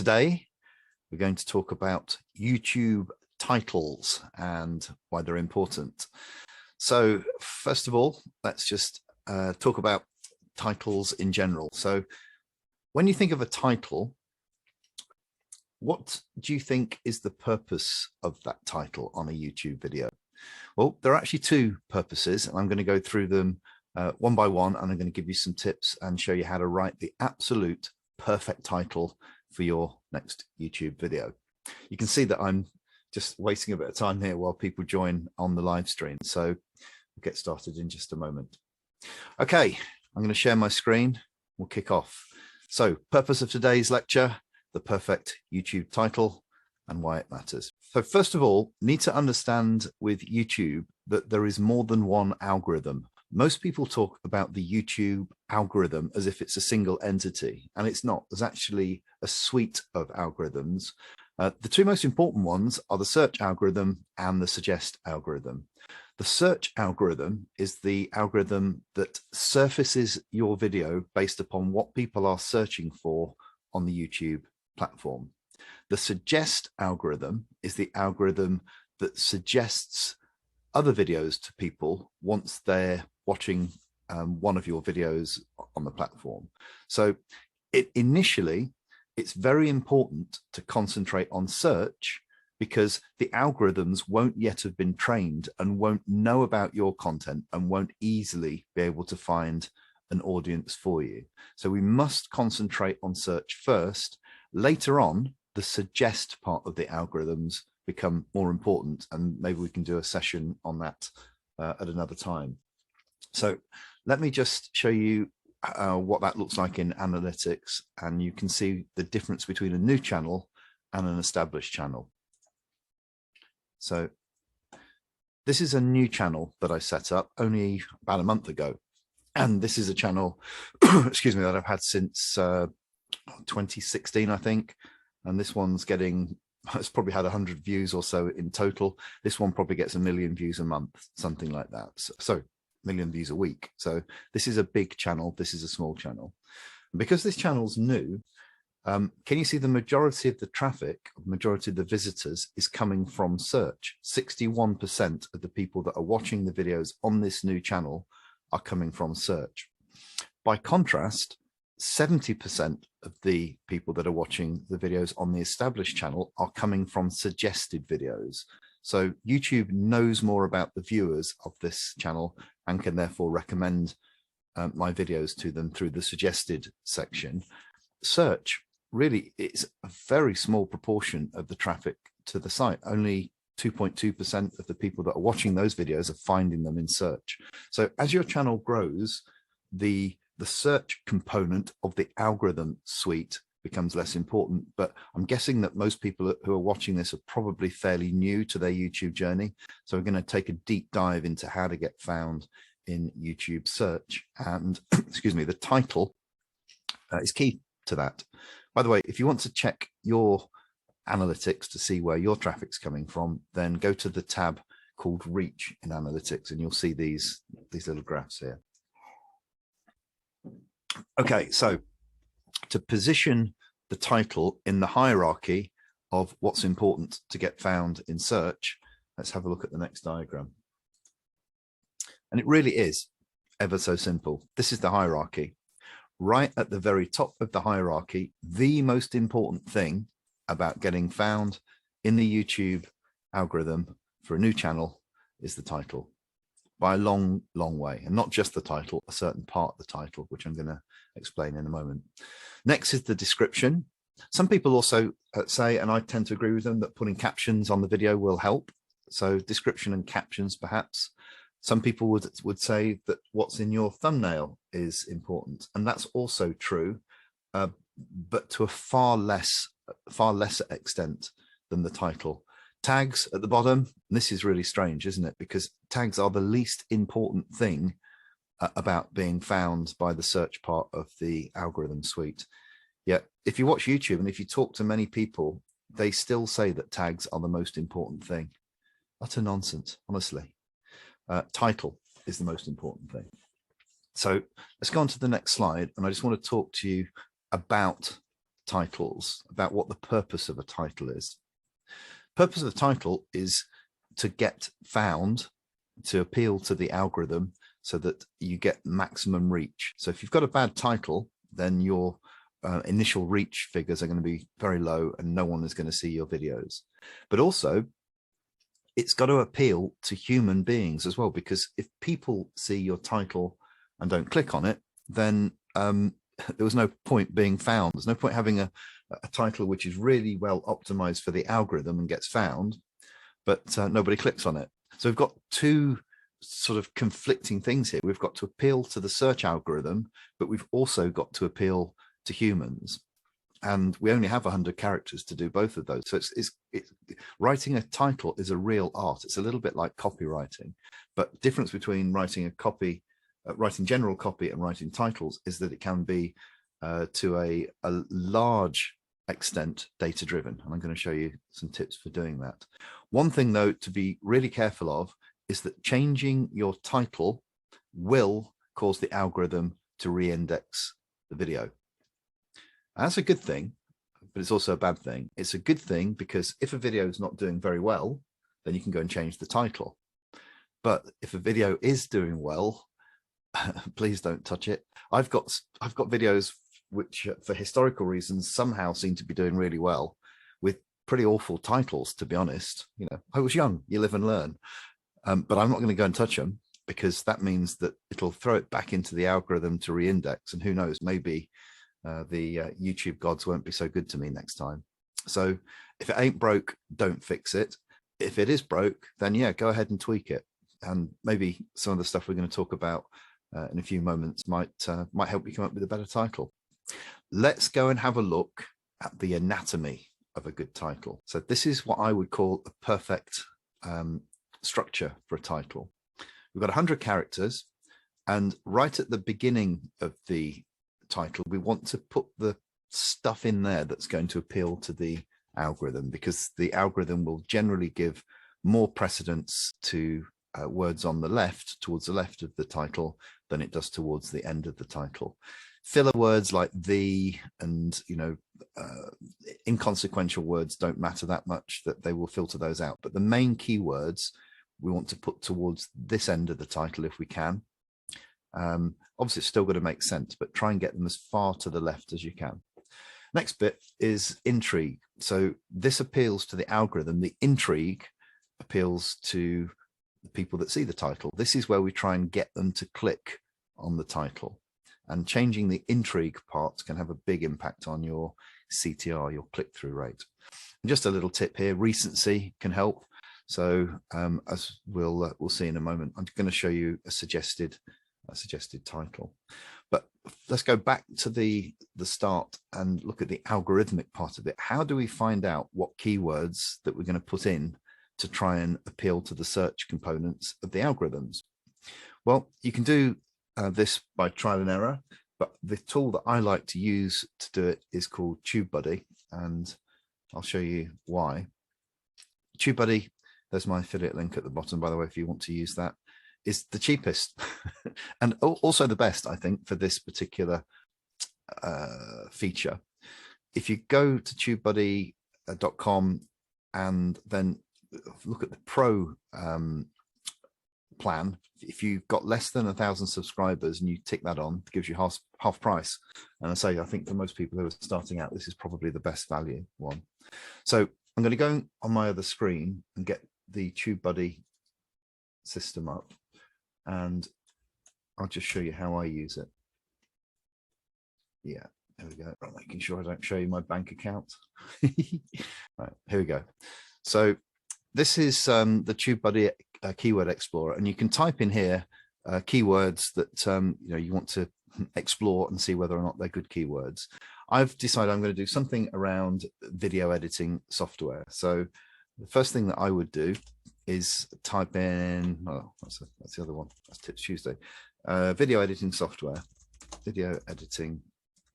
Today, we're going to talk about YouTube titles and why they're important. So first of all, let's just talk about titles in general. So when you think of a title, what do you think is the purpose of that title on a YouTube video? Well, there are actually two purposes, and I'm going to go through them one by one, and I'm going to give you some tips and show you how to write the absolute perfect title for your next YouTube video. You can see that I'm just wasting a bit of time here while people join on the live stream. So we'll get started in just a moment. Okay, I'm going to share my screen. We'll kick off. So purpose of today's lecture, the perfect YouTube title and why it matters. So first of all, need to understand with YouTube that there is more than one algorithm. Most people talk about the YouTube algorithm as if it's a single entity, and it's not. There's actually a suite of algorithms. The two most important ones are the search algorithm and the suggest algorithm. The search algorithm is the algorithm that surfaces your video based upon what people are searching for on the YouTube platform. The suggest algorithm is the algorithm that suggests other videos to people once they're watching one of your videos on the platform. So initially, it's very important to concentrate on search because the algorithms won't yet have been trained and won't know about your content and won't easily be able to find an audience for you. So we must concentrate on search first. Later on, the suggest part of the algorithms become more important, and maybe we can do a session on that at another time. So let me just show you what that looks like in analytics, and you can see the difference between a new channel and an established channel. So this is a new channel that I set up only about a month ago, and this is a channel excuse me, that I've had since 2016, I think, and this one's getting, it's probably had 100 views or so in total. This one probably gets 1 million views a month, something like that. So 1 million views a week. So this is a big channel. This is a small channel. And because this channel's new, can you see the majority of the traffic, majority of the visitors is coming from search? 61% of the people that are watching the videos on this new channel are coming from search. By contrast, 70% of the people that are watching the videos on the established channel are coming from suggested videos. So YouTube knows more about the viewers of this channel and can therefore recommend my videos to them through the suggested section. Search really is a very small proportion of the traffic to the site. Only 2.2% of the people that are watching those videos are finding them in search. So as your channel grows, the search component of the algorithm suite becomes less important, but I'm guessing that most people who are watching this are probably fairly new to their YouTube journey. So we're going to take a deep dive into how to get found in YouTube search, and excuse me, the title is key to that. By the way, if you want to check your analytics to see where your traffic's coming from, then go to the tab called Reach in Analytics, and you'll see these little graphs here. Okay, so to position the title in the hierarchy of what's important to get found in search, let's have a look at the next diagram. And it really is ever so simple. This is the hierarchy. Right at the very top of the hierarchy, the most important thing about getting found in the YouTube algorithm for a new channel is the title, by a long, long way. And not just the title, a certain part of the title, which I'm going to explain in a moment. Next is the description. Some people also say, and I tend to agree with them, that putting captions on the video will help. So description and captions, perhaps. Some people would say that what's in your thumbnail is important, and that's also true, but to a far lesser extent than the title. Tags at the bottom, and this is really strange, isn't it? Because tags are the least important thing about being found by the search part of the algorithm suite. Yet, if you watch YouTube and if you talk to many people, they still say that tags are the most important thing. Utter nonsense, honestly. Title is the most important thing. So let's go on to the next slide, and I just want to talk to you about titles, about what the purpose of a title is. Purpose of the title is to get found, to appeal to the algorithm so that you get maximum reach. So if you've got a bad title, then your initial reach figures are going to be very low and no one is going to see your videos. But also, it's got to appeal to human beings as well, because if people see your title and don't click on it, then there was no point being found. There's no point having a title which is really well optimized for the algorithm and gets found, but nobody clicks on it. So we've got two sort of conflicting things here. We've got to appeal to the search algorithm, but we've also got to appeal to humans. And we only have 100 characters to do both of those. So it's writing a title is a real art. It's a little bit like copywriting, but difference between writing a copy, writing general copy and writing titles is that it can be to a large extent data driven. And I'm going to show you some tips for doing that. One thing though to be really careful of is that changing your title will cause the algorithm to re-index the video. That's a good thing, but it's also a bad thing. It's a good thing because if a video is not doing very well, then you can go and change the title. But if a video is doing well, please don't touch it. I've got videos which, for historical reasons, somehow seem to be doing really well, with pretty awful titles, to be honest. You know, I was young, you live and learn. But I'm not going to go and touch them, because that means that it'll throw it back into the algorithm to re-index, and who knows, maybe the YouTube gods won't be so good to me next time. So if it ain't broke, don't fix it. If it is broke, then yeah, go ahead and tweak it. And maybe some of the stuff we're going to talk about in a few moments might help you come up with a better title. Let's go and have a look at the anatomy of a good title. So this is what I would call a perfect structure for a title. We've got 100 characters, and right at the beginning of the title, we want to put the stuff in there that's going to appeal to the algorithm, because the algorithm will generally give more precedence to words on the left, towards the left of the title, than it does towards the end of the title. Filler words like the and, you know, inconsequential words don't matter that much, that they will filter those out. But the main keywords we want to put towards this end of the title if we can. Obviously, it's still got to make sense, but try and get them as far to the left as you can. Next bit is intrigue. So this appeals to the algorithm. The intrigue appeals to the people that see the title. This is where we try and get them to click on the title. And changing the intrigue part can have a big impact on your CTR, your click-through rate. And just a little tip here, recency can help. So as we'll see in a moment, I'm going to show you a suggested title. But let's go back to the start and look at the algorithmic part of it. How do we find out what keywords that we're going to put in to try and appeal to the search components of the algorithms? Well, you can do this by trial and error, but the tool that I like to use to do it is called TubeBuddy, and I'll show you why. TubeBuddy, there's my affiliate link at the bottom, by the way, if you want to use that, is the cheapest and also the best, I think, for this particular feature. If you go to TubeBuddy.com and then look at the Pro plan, if you've got less than 1,000 subscribers and you tick that on, it gives you half price. And I think for most people who are starting out, this is probably the best value one. So I'm going to go on my other screen and get the TubeBuddy system up, and I'll just show you how I use it. Yeah, there we go. I'm making sure I don't show you my bank account. Right, here we go. So this is the TubeBuddy keyword explorer, and you can type in here keywords that you want to explore and see whether or not they're good keywords. I've decided I'm going to do something around video editing software. So the first thing that I would do is type in, oh, that's the other one, that's Tips Tuesday, video editing software,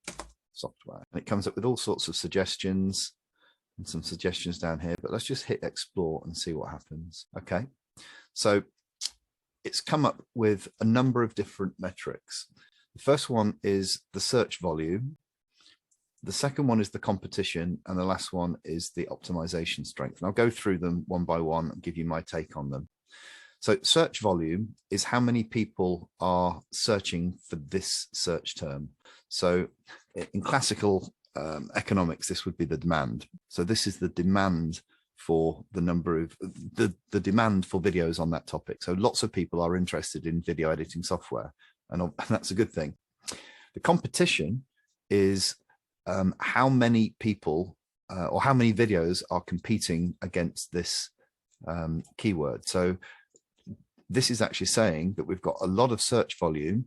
and it comes up with all sorts of suggestions and some suggestions down here, but let's just hit explore and see what happens. Okay, so it's come up with a number of different metrics. The first one is the search volume. The second one is the competition, and the last one is the optimization strength. And I'll go through them one by one and give you my take on them. So search volume is how many people are searching for this search term. So in classical economics, this would be the demand. So this is the demand for the number of the demand for videos on that topic. So lots of people are interested in video editing software, and that's a good thing. The competition is how many people or how many videos are competing against this keyword. So this is actually saying that we've got a lot of search volume,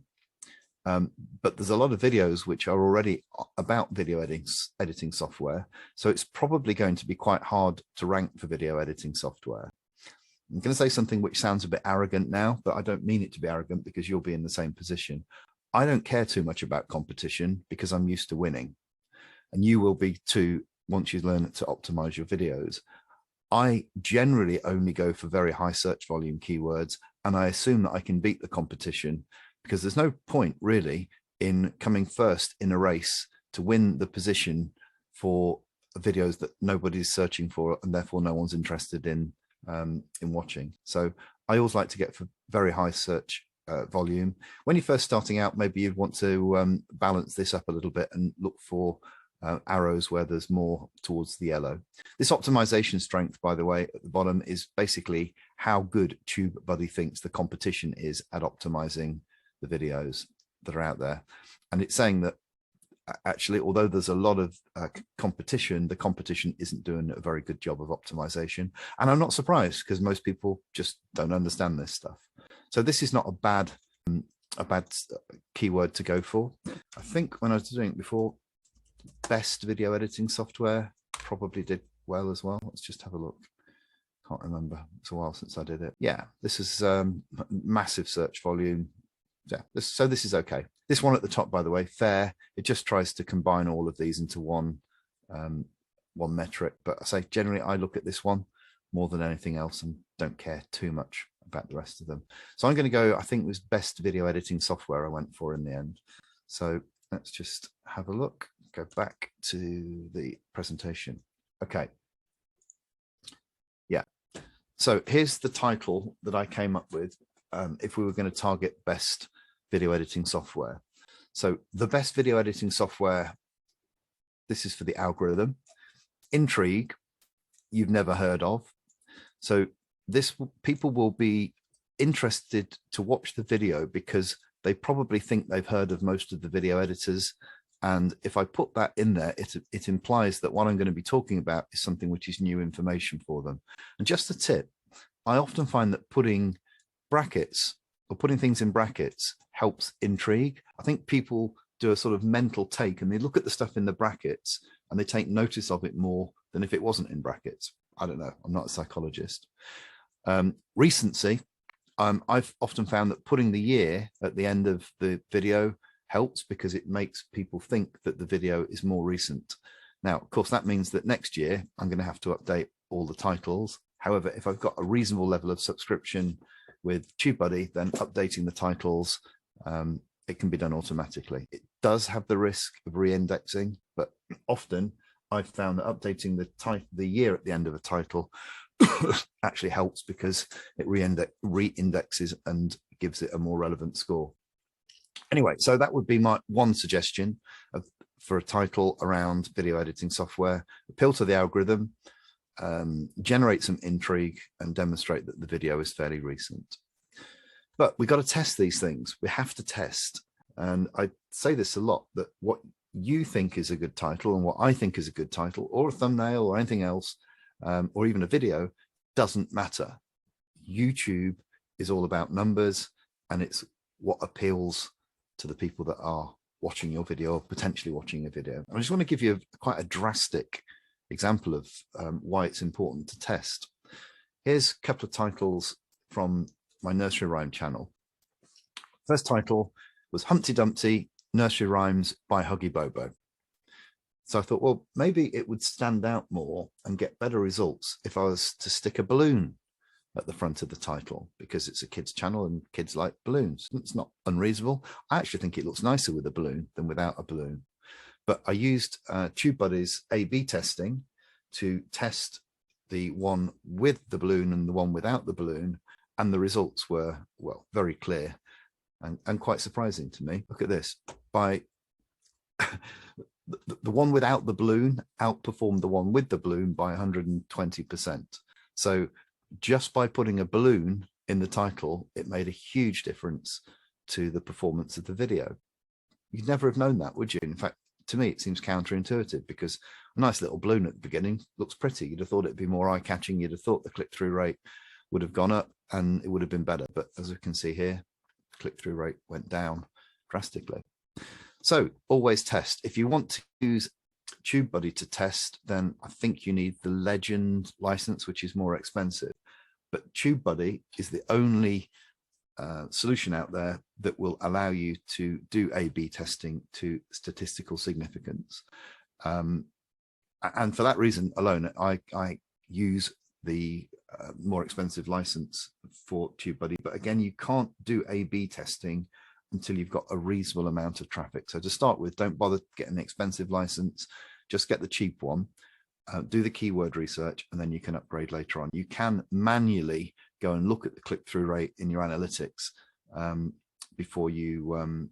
but there's a lot of videos which are already about video editing software. So it's probably going to be quite hard to rank for video editing software. I'm going to say something which sounds a bit arrogant now, but I don't mean it to be arrogant, because you'll be in the same position. I don't care too much about competition because I'm used to winning. And you will be too once you learn to optimize your videos. I generally only go for very high search volume keywords, and I assume that I can beat the competition, because there's no point really in coming first in a race to win the position for videos that nobody's searching for, and therefore no one's interested in watching. So I always like to get for very high search volume. When you're first starting out, maybe you'd want to balance this up a little bit and look for arrows where there's more towards the yellow. This optimization strength, by the way, at the bottom is basically how good TubeBuddy thinks the competition is at optimizing the videos that are out there. And it's saying that actually, although there's a lot of competition, the competition isn't doing a very good job of optimization. And I'm not surprised, because most people just don't understand this stuff. So this is not a bad keyword to go for. I think when I was doing it before, best video editing software probably did well as well. Let's just have a look. Can't remember. It's a while since I did it. Yeah, this is massive search volume. Yeah, so this is okay. This one at the top, by the way, fair. It just tries to combine all of these into one metric. But I say generally, I look at this one more than anything else and don't care too much about the rest of them. So I'm going to go, I think it was best video editing software I went for in the end. So let's just have a look. Go back to the presentation. Okay. Yeah. So here's the title that I came up with if we were going to target best video editing software. So the best video editing software, this is for the algorithm. Intrigue, you've never heard of. So this, people will be interested to watch the video because they probably think they've heard of most of the video editors. And if I put that in there, it implies that what I'm going to be talking about is something which is new information for them. And just a tip, I often find that putting brackets or putting things in brackets helps intrigue. I think people do a sort of mental take and they look at the stuff in the brackets and they take notice of it more than if it wasn't in brackets. I don't know. I'm not a psychologist. Recency. I've often found that putting the year at the end of the video helps because it makes people think that the video is more recent. Now, of course, that means that next year I'm going to have to update all the titles. However, if I've got a reasonable level of subscription with TubeBuddy, then updating the titles, it can be done automatically. It does have the risk of re-indexing, but often I've found that updating the year at the end of a title actually helps because it re-indexes and gives it a more relevant score. Anyway, so that would be my one suggestion for a title around video editing software. Appeal to the algorithm, generate some intrigue, and demonstrate that the video is fairly recent. But we've got to test these things. We have to test. And I say this a lot, that what you think is a good title and what I think is a good title, or a thumbnail or anything else, or even a video, doesn't matter. YouTube is all about numbers, and it's what appeals to the people that are watching your video or potentially watching a video. I just want to give you quite a drastic example of why it's important to test. Here's a couple of titles from my nursery rhyme channel. First title was Humpty Dumpty Nursery Rhymes by Huggy Bobo. So I thought, well, maybe it would stand out more and get better results if I was to stick a balloon at the front of the title, because it's a kids channel and kids like balloons. It's not unreasonable. I actually think it looks nicer with a balloon than without a balloon. but I used TubeBuddy's A/B testing to test the one with the balloon and the one without the balloon, and the results were, well, very clear and quite surprising to me. Look at this. By the one without the balloon outperformed the one with the balloon by 120%. So just by putting a balloon in the title, it made a huge difference to the performance of the video. You'd never have known that, would you? In fact, to me, it seems counterintuitive, because a nice little balloon at the beginning looks pretty. You'd have thought it'd be more eye-catching. You'd have thought the click-through rate would have gone up and it would have been better. But as we can see here, click-through rate went down drastically. So always test. If you want to use TubeBuddy to test, then I think you need the Legend license, which is more expensive. But TubeBuddy is the only solution out there that will allow you to do A/B testing to statistical significance. And for that reason alone, I use the more expensive license for TubeBuddy. But again, you can't do A/B testing until you've got a reasonable amount of traffic. So to start with, don't bother getting an expensive license, just get the cheap one, do the keyword research, and then you can upgrade later on. You can manually go and look at the click-through rate in your analytics before you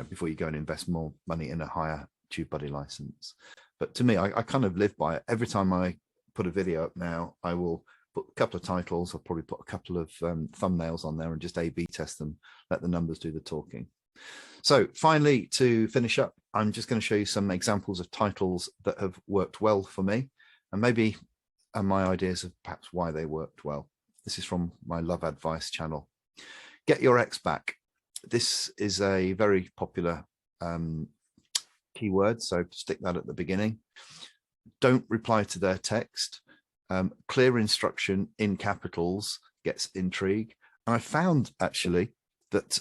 before you go and invest more money in a higher TubeBuddy license. But to me, I kind of live by it. Every time I put a video up now, I will put a couple of titles. I'll probably put a couple of thumbnails on there and just A/B test them, let the numbers do the talking. So finally, to finish up, I'm just going to show you some examples of titles that have worked well for me, and maybe my ideas of perhaps why they worked well. This is from my Love Advice channel. Get your ex back. This is a very popular keyword, so stick that at the beginning. Don't reply to their text. Clear instruction in capitals gets intrigue. And I found actually that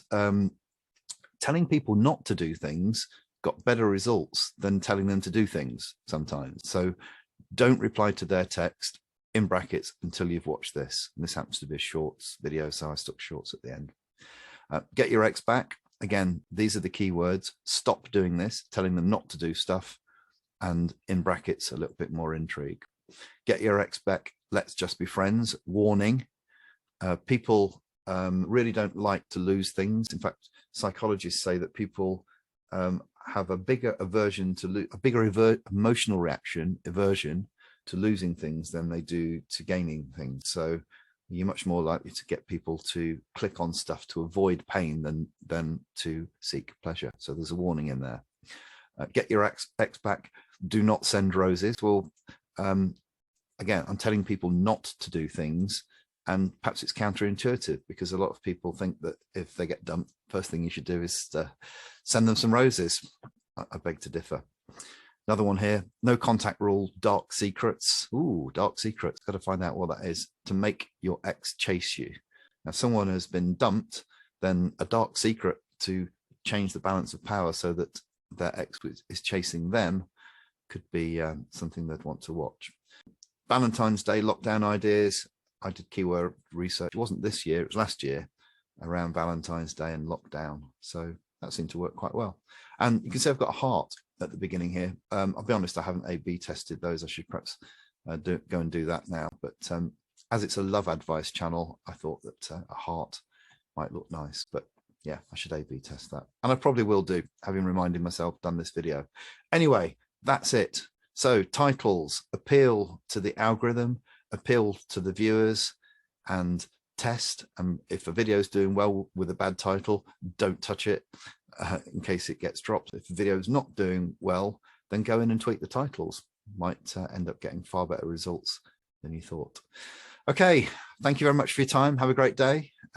telling people not to do things got better results than telling them to do things sometimes. So don't reply to their text in brackets until you've watched this. And this happens to be a shorts video, so I stuck shorts at the end. Get your ex back. Again, these are the keywords. Stop doing this, telling them not to do stuff, and in brackets, a little bit more intrigue. Get your ex back. Let's just be friends. Warning. People really don't like to lose things. In fact, psychologists say that people have a bigger aversion to emotional reaction, aversion to losing things than they do to gaining things. So you're much more likely to get people to click on stuff to avoid pain than to seek pleasure. So there's a warning in there. Get your ex back. Do not send roses. Well, again, I'm telling people not to do things, and perhaps it's counterintuitive, because a lot of people think that if they get dumped, first thing you should do is send them some roses. I beg to differ. Another one here, no contact rule, dark secrets. Ooh, dark secrets, got to find out what that is. To make your ex chase you. Now, if someone has been dumped, then a dark secret to change the balance of power so that their ex is chasing them could be something they'd want to watch. Valentine's Day lockdown ideas. I did keyword research. It wasn't this year, it was last year, around Valentine's Day and lockdown. So that seemed to work quite well. And you can see I've got a heart at the beginning here. I'll be honest, I haven't A/B tested those. I should perhaps go and do that now. But as it's a Love Advice channel, I thought that a heart might look nice. But yeah, I should A/B test that. And I probably will do, having reminded myself, done this video. Anyway, that's it. So titles appeal to the algorithm, appeal to the viewers, and test. And if a video is doing well with a bad title, don't touch it in case it gets dropped. If the video is not doing well, then go in and tweak the titles. Might end up getting far better results than you thought. Okay, thank you very much for your time. Have a great day.